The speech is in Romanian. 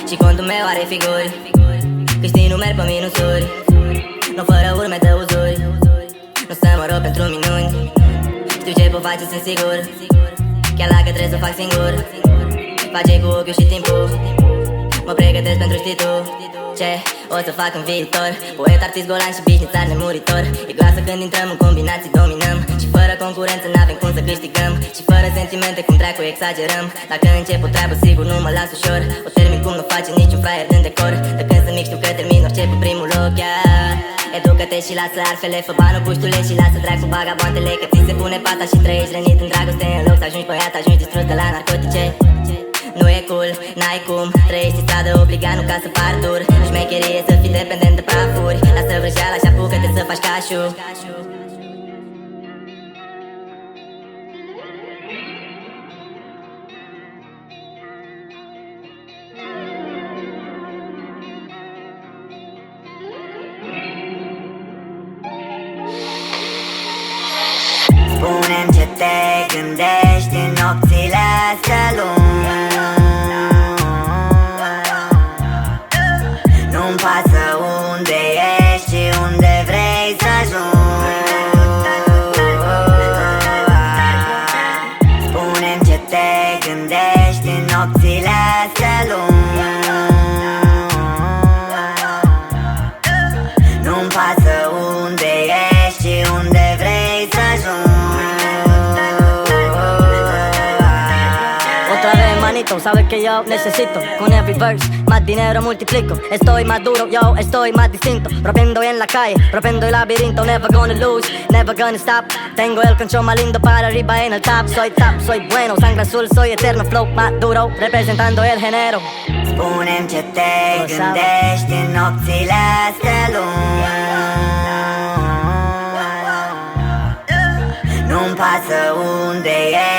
Și contul meu are figuri, câștii nu merg pe minusuri, nu fără urme de uzuri. Nu să mă rog pentru minuni, știu ce pot face, sunt sigur. Chiar dacă trebuie să fac singur, face cu ochiul și timpul. Mă pregătesc pentru știi tu ce o să fac în viitor. Poet, artist, golan și bișnițar nemuritor. E groasă când intrăm în combinații, dominăm. Și fără concurență n-avem cum să câștigăm. Și fără sentimente cum dracu exagerăm. Dacă încep o treabă sigur nu mă las ușor. O termin cum nu face niciun fraier din decor. De când sunt mic știu că termin orice pe primul loc, yeah. Educă-te și lasă arfele, fă banul puștule și lasă dracu vagabondele. Că ți se pune pata și trăiești rănit în dragoste. În loc să ajungi băiat, ajungi distrus de la narcotice. Nu e cool, n-ai cum, trăiești în stradă obligat, nu ca să par dur. Șmecherie să fii dependent de prafuri. Lasă vrăjeala și apucă-te să faci cașul. Spune-mi ce te gândești în nopțile astea lungi. Nu-mi pasă unde ești și unde vrei să ajungi. Spune-mi ce te gândești în nopțile astea lungi. Nu-mi pasă unde ești și unde vrei să ajungi. Otra vez manito, sabes que yo necesito. Con every verse, más dinero multiplico. Estoy más duro, yo estoy más distinto. Rompiendo en la calle, rompiendo el laberinto. Never gonna lose, never gonna stop. Tengo el control más lindo para arriba en el top. Soy top, soy bueno, sangre azul, soy eterno. Flow más duro, representando el género. Spune-mi ce te gândești în nopțile astea lungi. Nu-mi pasă unde ești